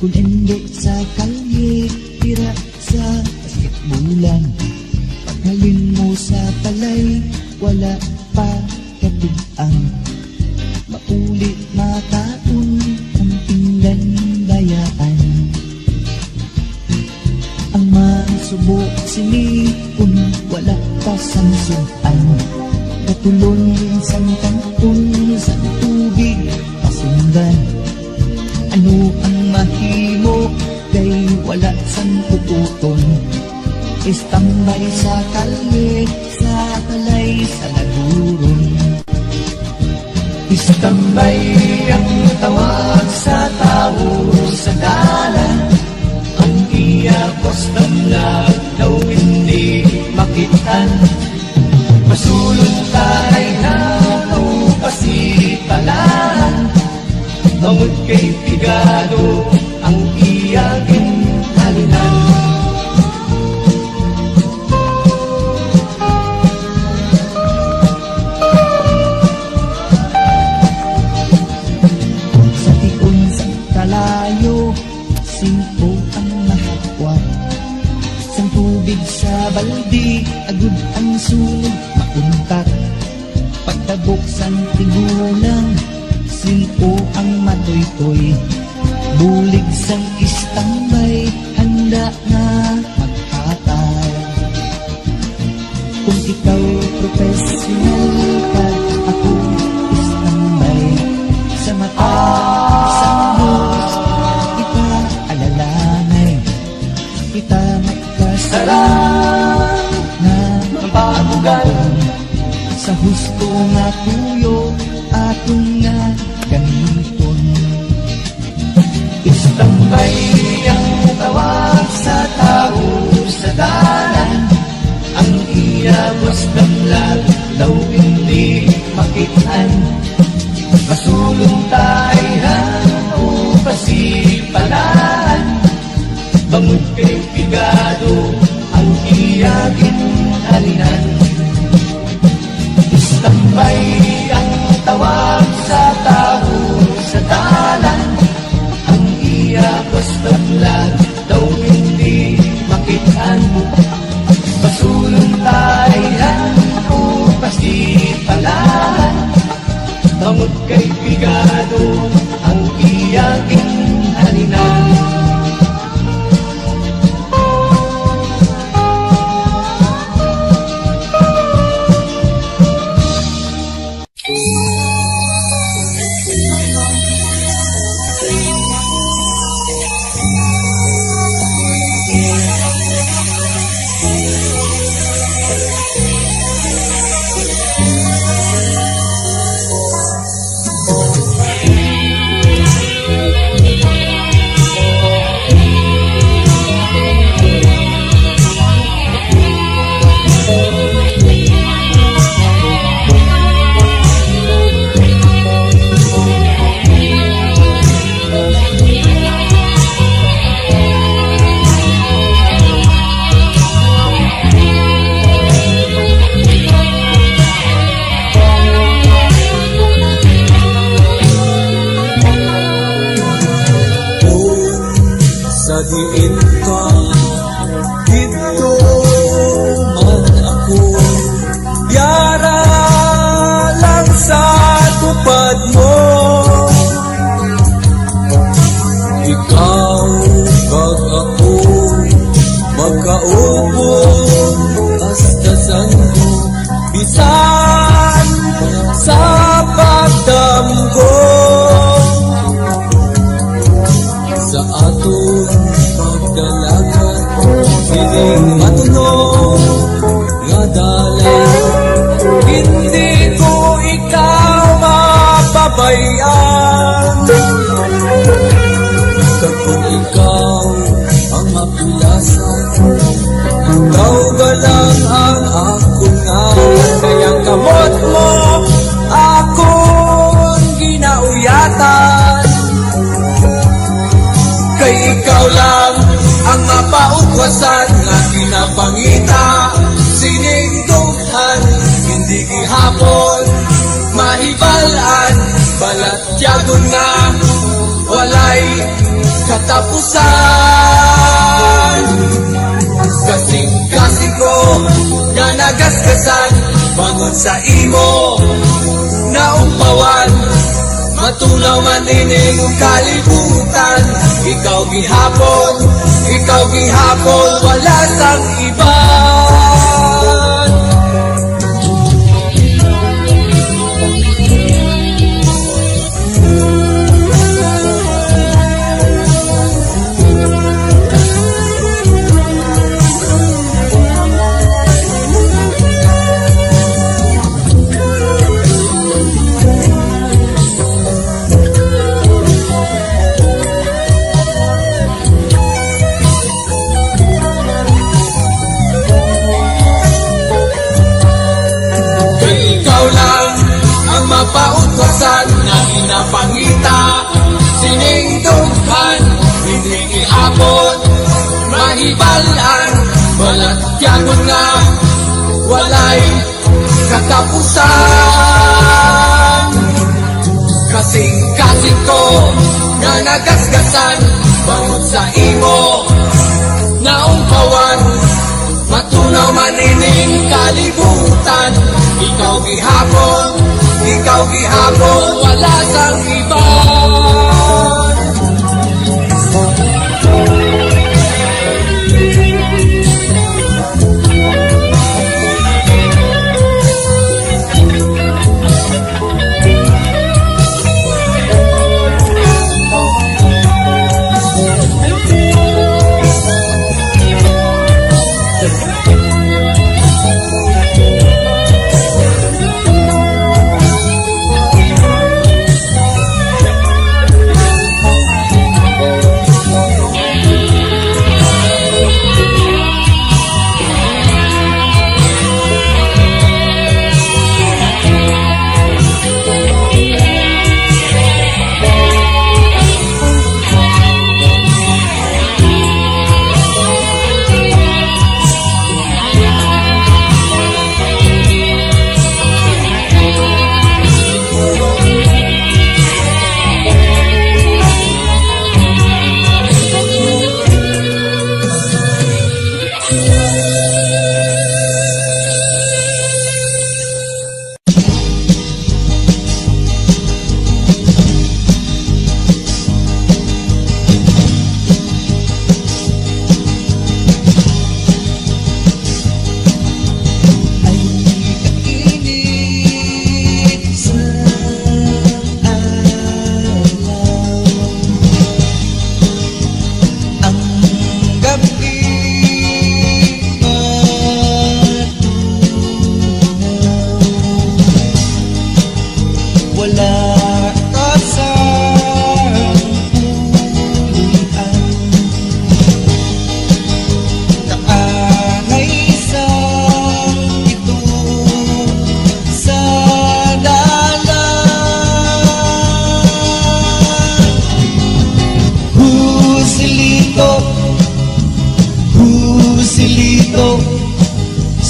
Kung endo sa kalye, tira sa basketbulan. Paghalin mo sa palay, wala pa katigang. Maulit mataon ang tinglan bayaan. Ang masubok sini kung wala pa samsuan. Katulon sang tangkon sa tubig pasundan. Ano ang mahimo kay wala sang tututon. Istambay sa kalye, sa palay, sa laguron. Istambay ang tawag sa tao sa dalan. Ang iyakos ng lagdaw hindi makitan. Masulod tayo na upasitalan. Bangod kay pigado ang iyakin halinan. Sa tiun sa kalayo, simpo ang mahakwat. Sang tubig sa baldi, agud ang sunog makuntat. Pagtabok sang tigulang, simpo ang matoy-toy. Bulig sang istambay, handa na maghatag. Kung ikaw professional ka, ako istambay. Sa mata, sa Diyos, kita alalanay. Kita magkasarang na mapabugan. Sa husto nga tuyo, atong nga gamiton. Istambay ang tawag sa tao sa dalan. Ang iyabos ng lagdaw hindi makitaan. Masulong tayo upasipalaan. Bangod kay pigado ang iyakin halinan. Istambay ang tawag sa tao sa dalan. Ang iyakos ng lagdaw hindi makitaan. Masulong tayo upasipalaan. Bangod kay pigado ang iyakin halinan. Diin ka, dito man ako. Yara lang sa tupad mo. Ikaw kag ako, magkaupo hasta sando. Bisan sa pagdamgo sa aton pagdalagan, sining matunog nga dalan. Hindi ko ikaw mapabayaan. Kung ikaw ang mapilasan, ikaw ba lang ang akong ngalan. Kaya kamot mo akong ginauyatan. Kay ikaw lang ang mapaugwasan nga ginapangita. Sining dughan, hindi gihapon mahibalan. Balat tiyagon nga walay katapusan. Kasing-kasing ko nga nagasgasan, bangon sa imo na umpawan. Matulaw man ining kalibutan, ikaw gihapon, wala sang iba. Mapautwasan na hinapangita, sining dughan, hindi ihapon, mahibalan, balatyagon nga, walay katapusan. Kasing-kasing ko nga nagasgasan, bangon sa imo na umpawan. Matunaw man ining kalibutan, ikaw gihapon, wala sang iba.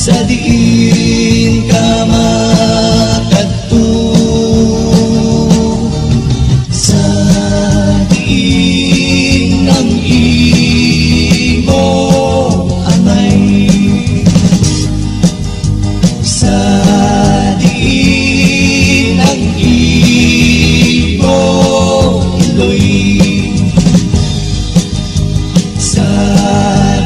Sa diin ka makadto, sa diin ng imo amay, sa diin ng imo iloy, sa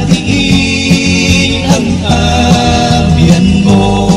diin ang abiyan mo.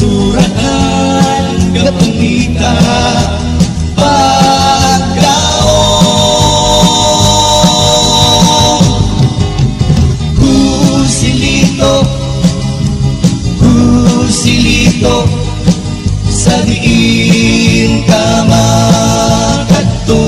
basurahan kapangita pagdaong Husilito sa diin ka makadto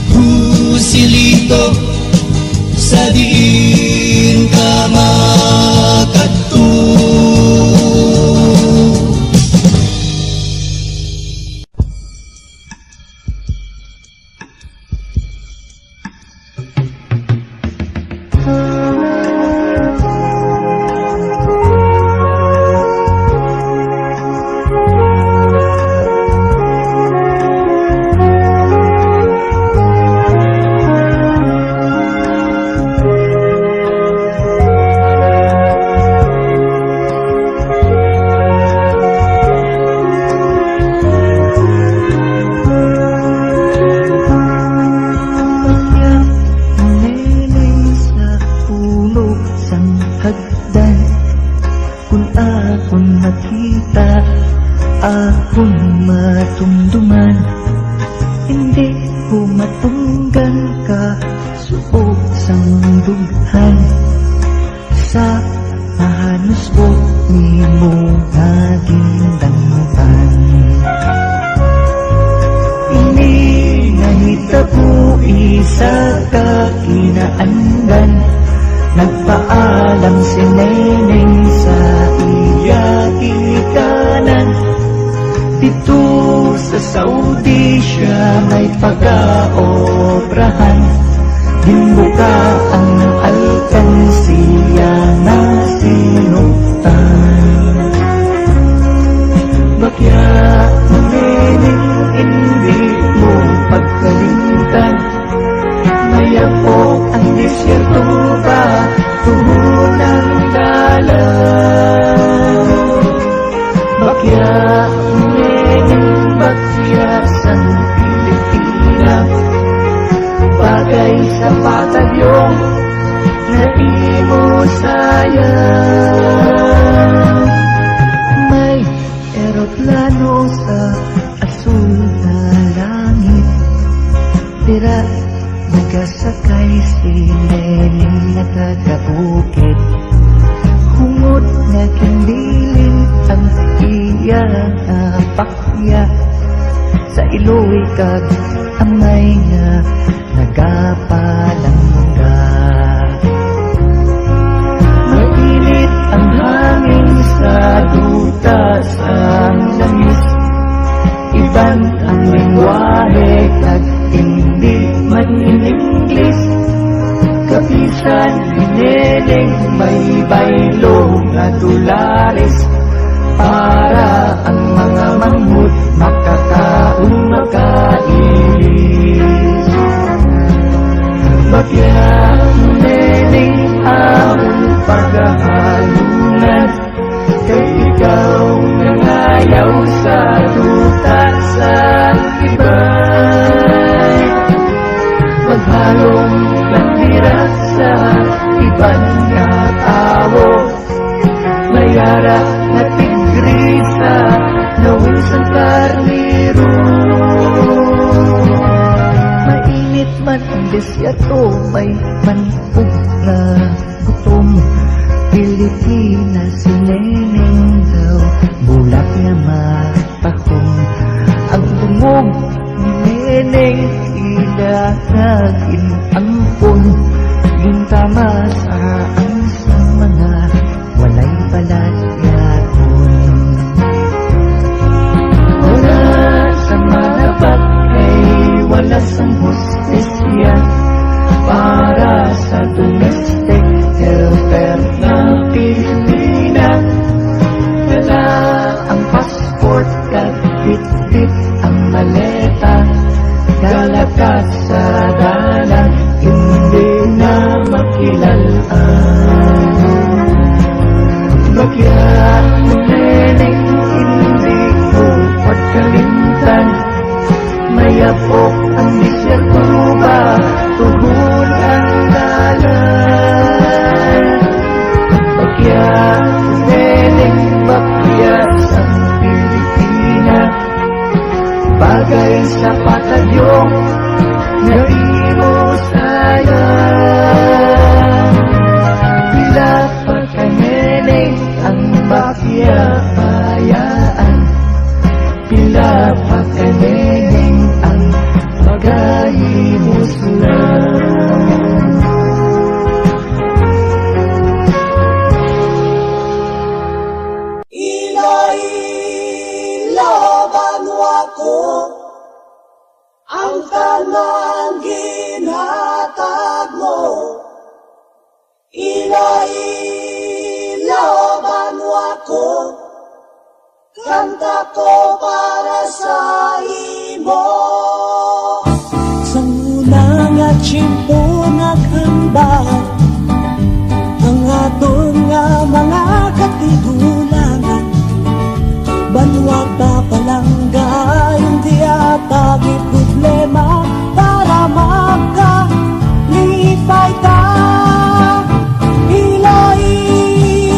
Husilito sa diin ka makadto akong matumduman, hindi ko matunggan ka suot sang dughan sa mahanos ko ni mo naging dampan. Ini nahitabo isa ka kinaandan, nagpaalam si Neneng sa iya ikanan. Dito sa Saudi siya may pag-aobrahan, himbuka ang alkansiya na sinuktan. Bakya Neneng hindi mo pagkalimutan, mayapok ang disyerto ba tuhunang dalan. Bakya bakya sa Pilipina, bagay sa patagyong na imo sayang. May eroplano sa asul na langit, tira nagasakay si Neneng na taga-bukid. Hungod na kindiling ang iyang pakya, sa iloy kag amay nga nagapalangga. Mainit ang hangin sa duta sa langis, ibang ang lingwahe kag hindi man in English. Kapisan ni Neneng may baylo nga dolares, para ang mga manghut makakaon makailis. Bakya Neneng among paghahalungan, kay ikaw nangayaw sa duta sa ibay. Maghalong landira sa iban nga tawo, mayara na tigrisa nawin sa karniro. Mainit man ang desyato, may manpug na gutom. Pilipinas si Neneng daw, bulak niya mapahong. Ang bungog ni Neneng tila naging ampon, yung tama sa ang mga walay balat yakon. Wala sa manabat ay wala sang hustisya, para sa domestic helper ng Pilipinas. nilalaan. Bagyan neneng hindi ko pagkalimtan, mayapok ang disyerto ba, tuhod ang dalan. Bagyan neneng bakyas ang Pilipinas, bagay sa patadyong na imo sayang. Pila pagkaneneng ang bakya-bayaan, pila pagkaneneng ang pagahimos-lan. Ilailaban ako ang tanang ginhatag mo. Ilailaban ako, kanta ko para sa imo. Sa unang at tiyempo naghambal ang aton nga mga katigulangan. Banwag na palangga, hindi atagi problema para magkalipay ta. Iloiloban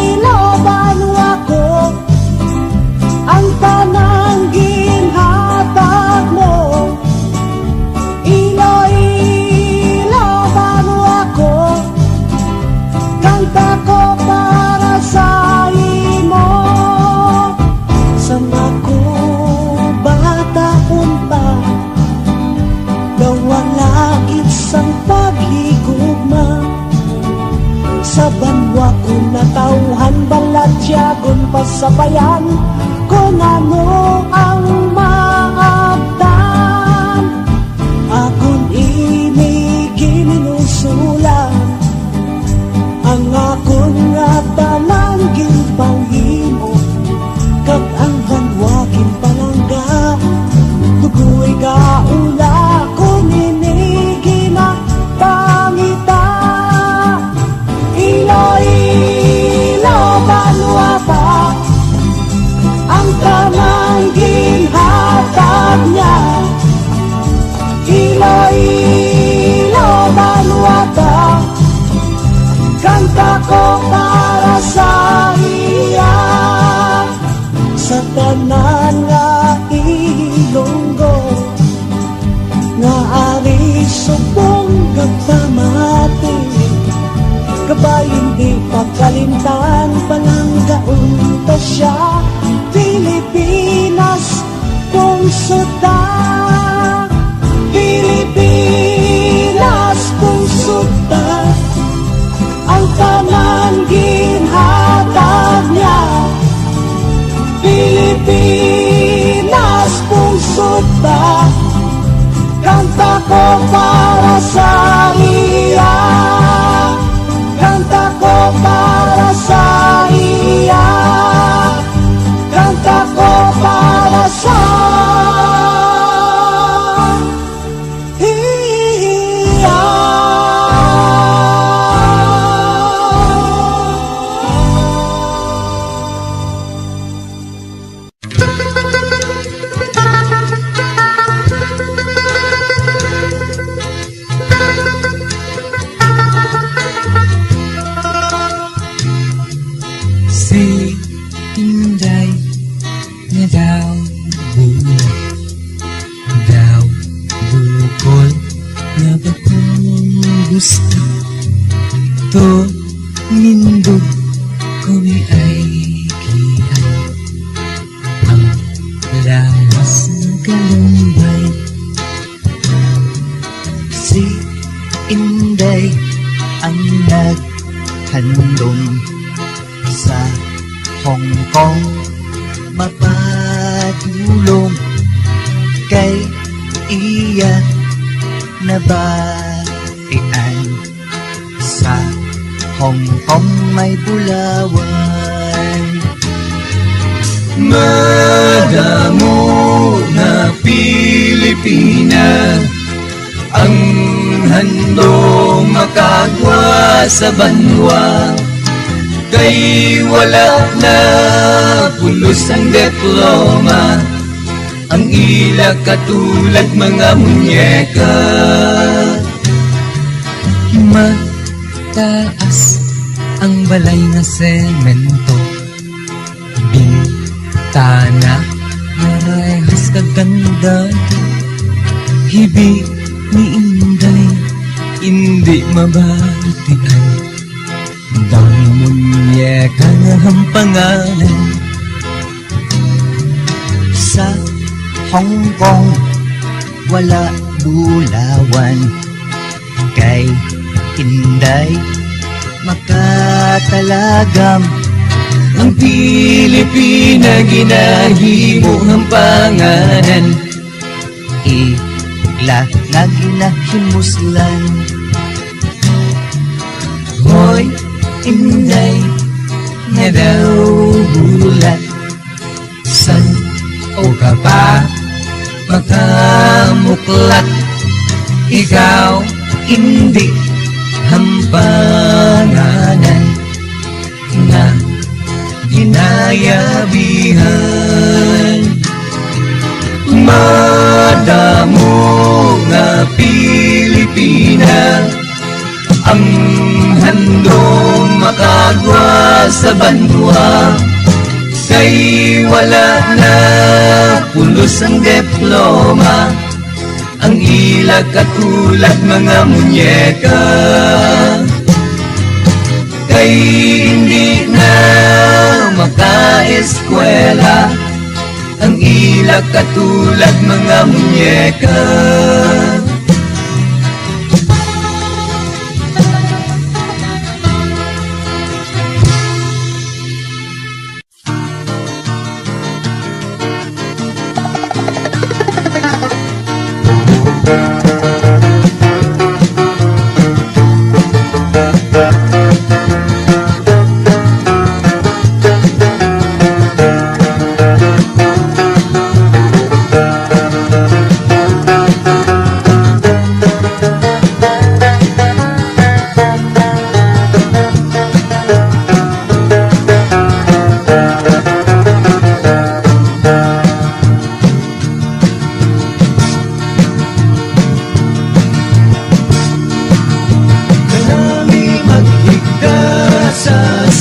ako ang tanang ginhatag mo. Iloiloban ako, kanta ko para sa imo. Sa ako bataon pa, gawa langit sang paghigugma. Sa banwa ko natauhan balatyagon pasabayan, kung ano ang maabdan. Akon ini gininusulan, ang akon nga talangging panghimo. Kag ang banwakin palangga, tugoy gaula kung inigina pangita. Iloiloban wapa ang tanang ginhatag niya. Iloiloban wapa, kanta ko para sa iya. Sa tanan nga ilonggo, nga ari subong kagpamati, kabay hindi pagkalimtan, palanggaon ta siya. Pilipinas kung suta, Pilipinas kung suta, ang tanan ginhatag niya. Pilipinas pusod ba, kanta ko para sa iya, kanta ko para sa iya, kanta ko para sa iya. Si Inday nga daw bulag, daw bukol nga bakong gusto. To nindog kumi ay kihan, ang lawas ng kalumbay. Si Inday ang naghandong sa Hong Kong, mapatulong kay iya nabaian. Sa Hong Kong may bulawan, Madamo na Pilipina ang handong makagwa sa banwa, kay wala na pulos ang diploma, ang ila katulad mga munyeka. Mataas ang balay na semento, bintana narehas kaganda, hibi ni Inday hindi mabatian, dang munyeka na ang pangalan. Sa Hong Kong wala bulawan, kay Inday makatalagam, ang Pilipina ginahimo ang panganan, ilaglag na himuslan. Hoy Inday nga daw bulat, san o ka pa makamuklat, ikaw hindi hampanganan na ginayabihan. Madamo nga Pilipina ang handong makagwa sa banwa, kay wala na pulos ang diploma, ang ila katulad mga munyeka, kay hindi na makaeskwela, ang ila katulad mga munyeka.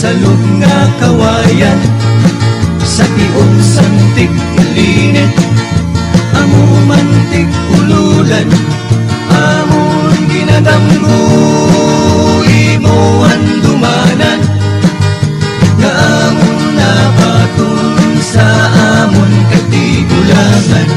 Salog nga kawayan sa tiong santig linit, amuman tig ululan, amon ginadamgo imuan dumanan, nga amon nabatun sa amon katigulangan.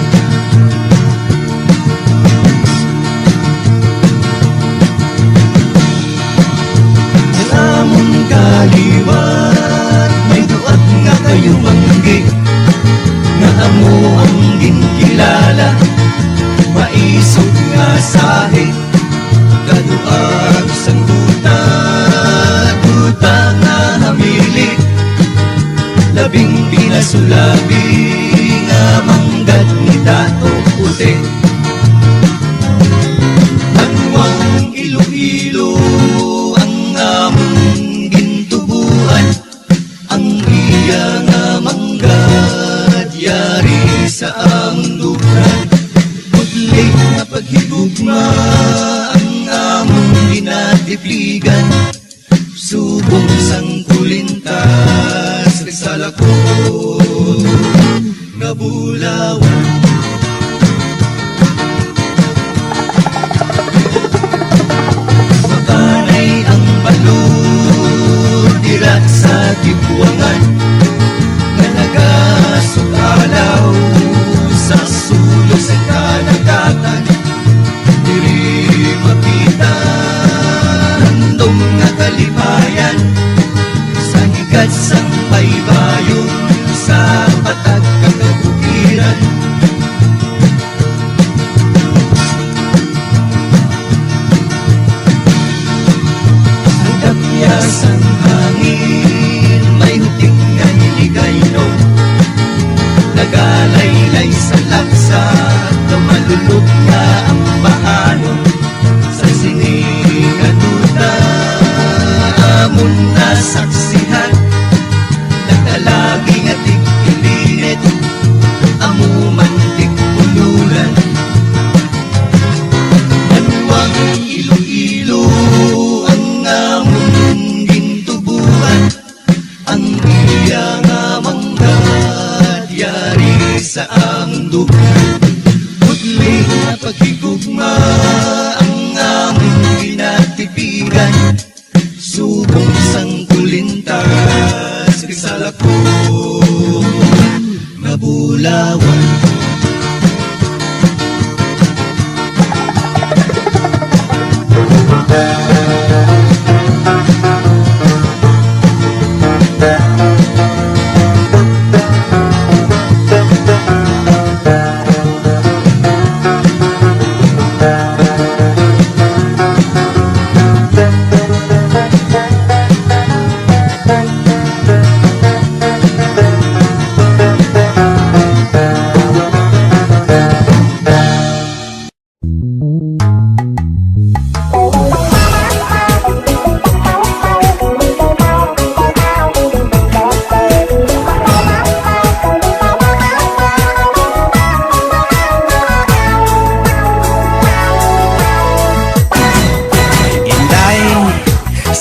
Kaliwat may duat nga kayo manggi, nga amo ang ginkilala, maisog nga sahi, kaduag sang duta, duta nga hamili, labing pinasulabi nga manggat ni Tato Puti. Anwang Iloilo ang among ang iya nga manggad yari sa among lugar, mudling nga paghigugma ang among ginatipligan, subong sang kulintas sa lakot nga bulawan. Makanay ang balon dirat sa tibuangan, nga nagasugalaw sa sulok sa kanagatan, diri makita handong nga kalipayan, sa higat sang baybayon sa patag kagabukiran. Ang kapyasang hangin may huting nga hiligayno, nagalaylay sa laksa, tumalulog nga ang bahano, sa amon nasaksihan, nagdalaging at ikilinit, amuman tikululan. Manuwang Iloilo ang amon gintubuhan, ang iya nga manggad yari sa amon dugan. Putling na pagkigugma ang amon ginatipigan, subong sang kulintas kasalako nga bulawan.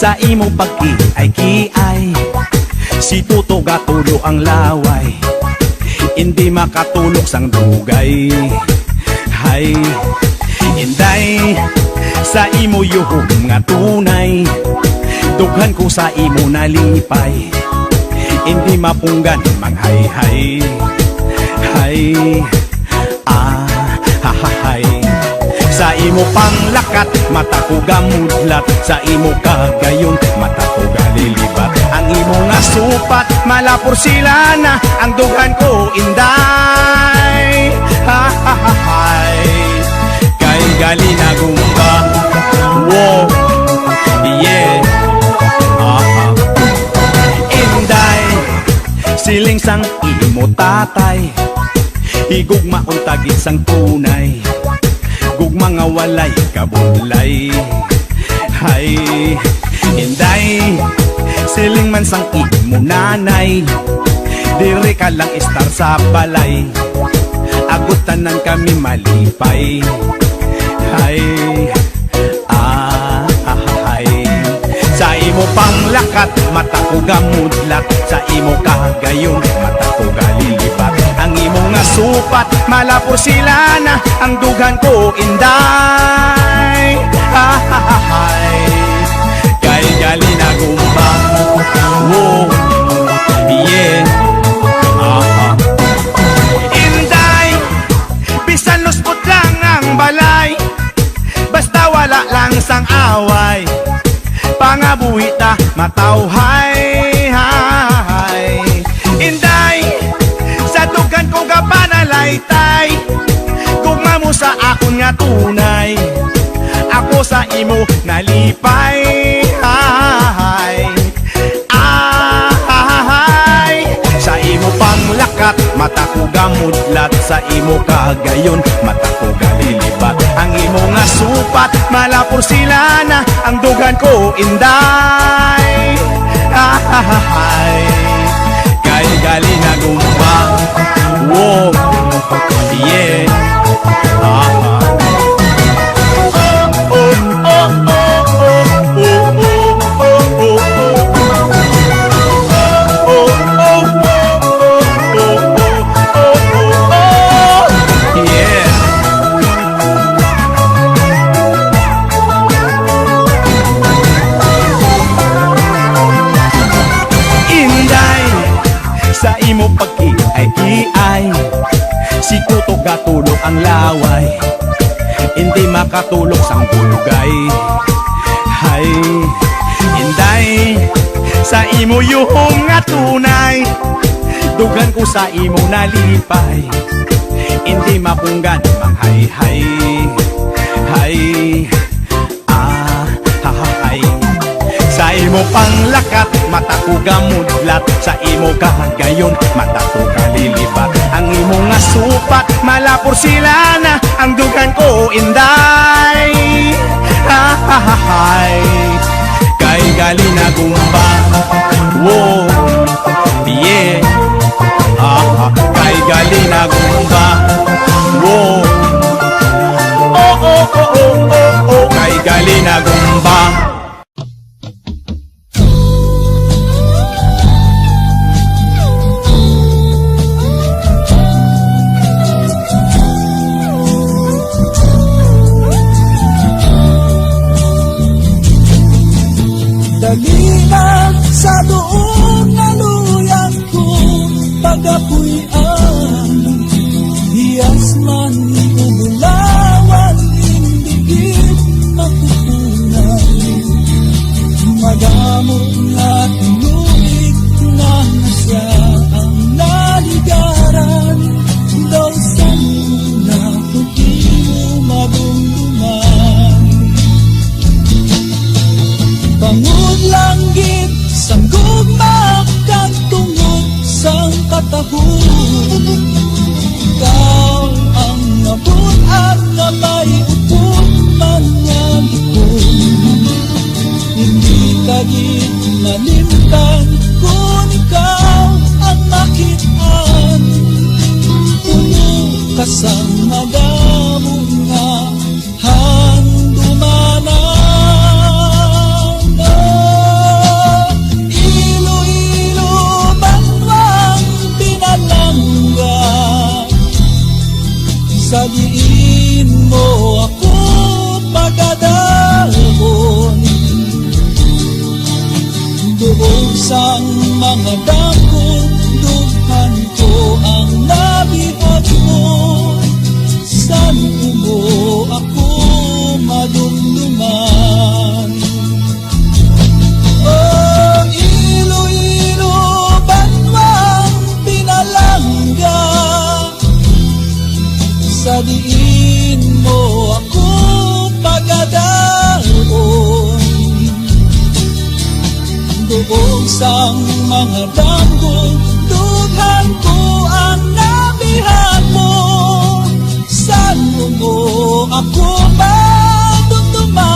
Sa imo pag-iay-kiay, si Tuto gatulo ang laway, hindi makatulog sang dugay. Hay, inday, sa imo yuhog nga tunay, dughan ko sa imo nalipay, hindi mapunggan manghayhay. Hay, hay. Sa imo panglakat, mata ko gamudlat, sa imo kagayon, mata ko galilibat. Ang imo nga supat, malapor sila na, ang dughan ko inday. Kay gali na gumba, wow, yeah. Inday, siling sang imo tatay, higugma untagit sang tunay, gugma nga walay kabulay. Hay, inday, siling man sang imo nanay, diri ka lang istar sa balay, agutanan kami malipay. Hay, hay. Sa imo panglakat, mata ko gamudlat, sa imo kagayon, mata ko galilibat. Ang imo nga supat, malapor sila na, ang dughan ko inday. Kay gali na gumba, wow, yeah. Inday, bisan luspot lang ang balay, basta wala lang sang away, pangabuhi ta matawhay. Inday, sa dughan ko ka panalaytay, gugma mo sa akon nga tunay, ako sa imo nalipay. Sa imo panglakat, mata ko gamudlat, sa imo kagayon, mata ko galilibat. Ang imo nga supat, malapor sila na, ang dughan ko inday. Kay gali na gumba, wow, yeah. Sa imo pag-iay-iay, si Tuto gatulog ang laway, hindi makatulog sang bulugay. Hay, inday, sa imo yuhong nga tunay, dughan ko sa imo nalipay, hindi mapunggan manghayhay. Hay, hay. Sa imo panglakat, mata ko gamudlat, sa imo kagayon, mata ko kalilibat. Ang imo nga supat, malapor sila na, ang dughan ko inday. Kay Galinagumba. Whoa, yeah. Kay Galinagumba. Whoa. Oh, oh, oh, oh, oh, oh. Kay Galinagumba. Dali na sa doon na luyan ko, pag-apuyan, hiyas man o bulawan, indigit makukunan. Madamo nga tinuig na siya ang naligaran, daw sa muna kung di mo madumduman. Bangod langgit, sanggog makatungod sang katahon. Ikaw ang nabot at na may upot man nga likod. Hindi kagit malimtan kung ikaw ang makitaan. Puno ka sang madamo nga handumanan. Sabihin mo ako pagkadahon, doon sang mga dako, dughan ko ang nabihag mo. San mo ako madumduman? Oh, Iloilo, banwang pinalangga, sabihin mo ako pagkadahon, doon sang mga danggo, dughan ko ang nabihan mo. San mo ako madumduman?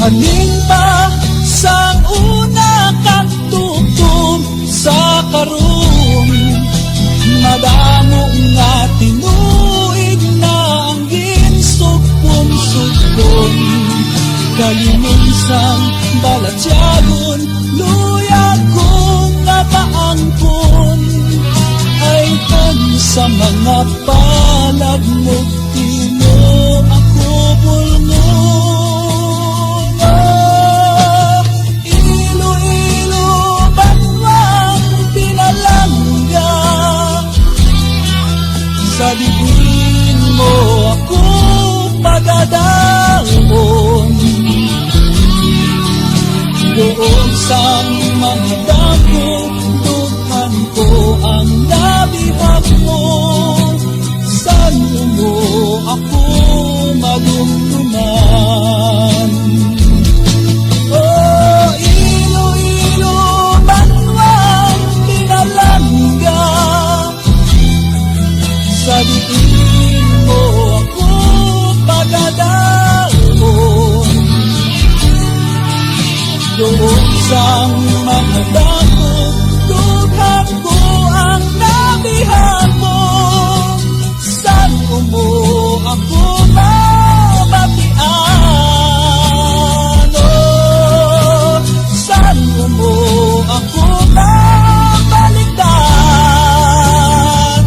Haling pa sang una kang tutom sa karon, madamo nga tinuig na ang ginsugpon-sugpon. Kalimunsang balatyagon, luya kong napaangkon, ay kon sa mga palad mo, di mo ako bulngon. Sabihin mo ako pagkadahon, doon sang mga dako, dughan ko ang nabihag mo. San mo ako madumduman? Oh, Iloilo, banwang pinalangga, sabihin mo ako pagkadahon, doon sang mga dako, dughan ko ang nabihan mo. San mo ako mabatian? Oh, san mo ako mabalikan?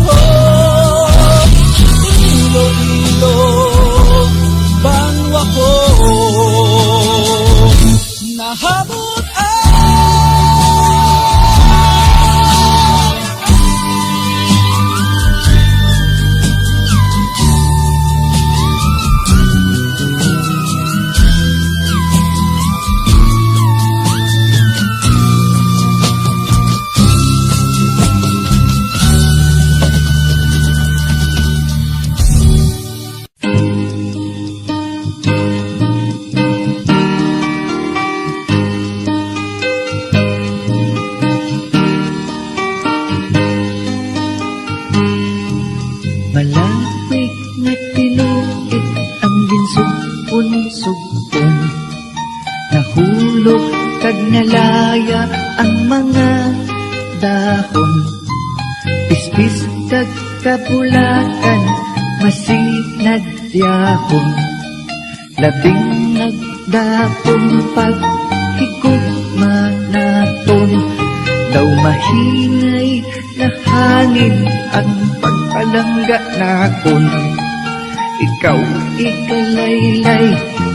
Oh, Iloilo, banwa ko, nahabot sulok kag nalaya ang mga dahon. Pispis kag kapulakan masinag yahon. Labing nagdapong paghigugma naton. Daw mahingay na hangin ang pagpalangga nakon. Ikaw ikalaylay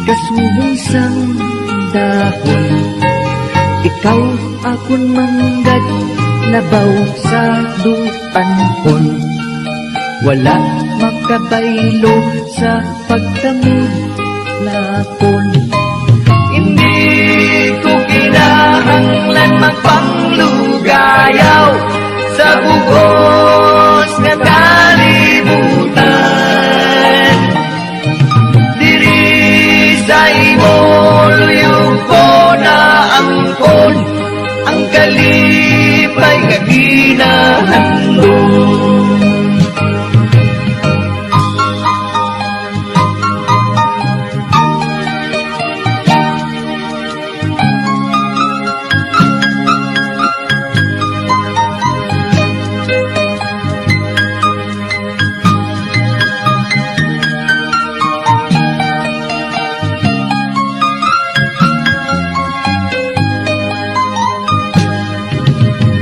kasubong sang dahon. Ikaw akon manggad labaw sa dupanhon. Wala makabaylo sa pagtamod nakon. Hindi ko kinahanglan magpanglugayaw sa bugos nga kalibutan. Diri sa imo luyog ko na angkon ang kalipay nga ginahandon.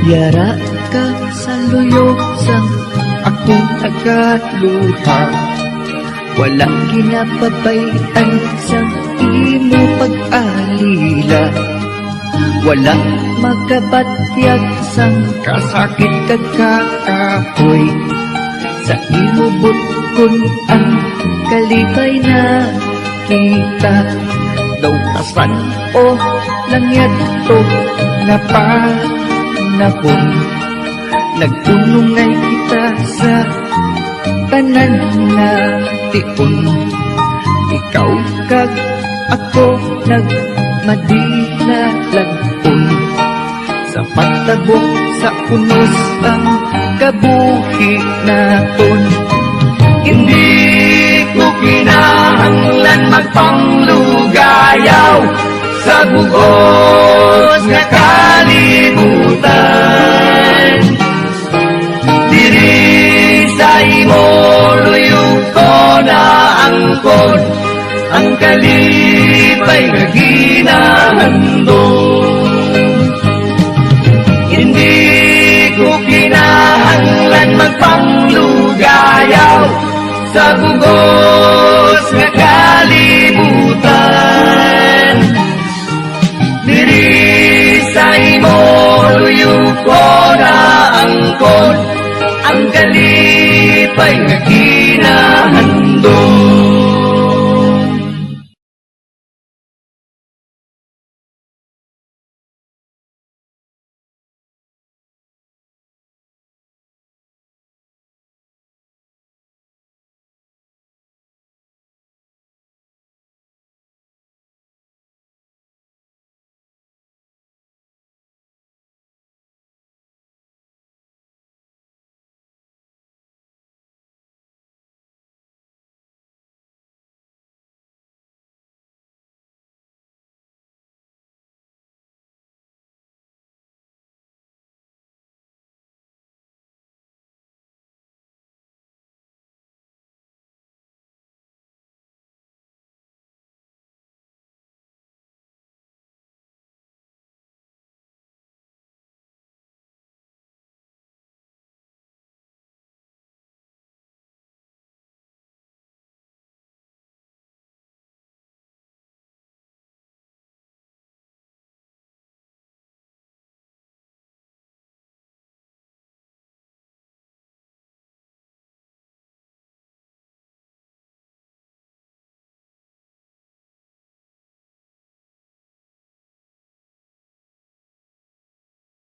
Yara ka sa luyog sang akong tagaluha. Walang kinapabayan sang imo pag-alila. Walang makabatyag sang kasakit kag kakahoy. Sa imo butkon ang kalipay na kita. Daw kasan o langyat to na panahon. Nagtunungay kita sa tanan na tiun. Ikaw kag ako nagmadinalagpon. Sa patabok sa unos ang kabuhi naton. Hindi ko kinahanglan magpanglugayaw sa bugos nga kalibutan. Diri sa imo luyog ko na angkon ang kalipay nga ginahandon. Hindi ko kinahanglan magpanglugayaw sa bugos nga kalibutan.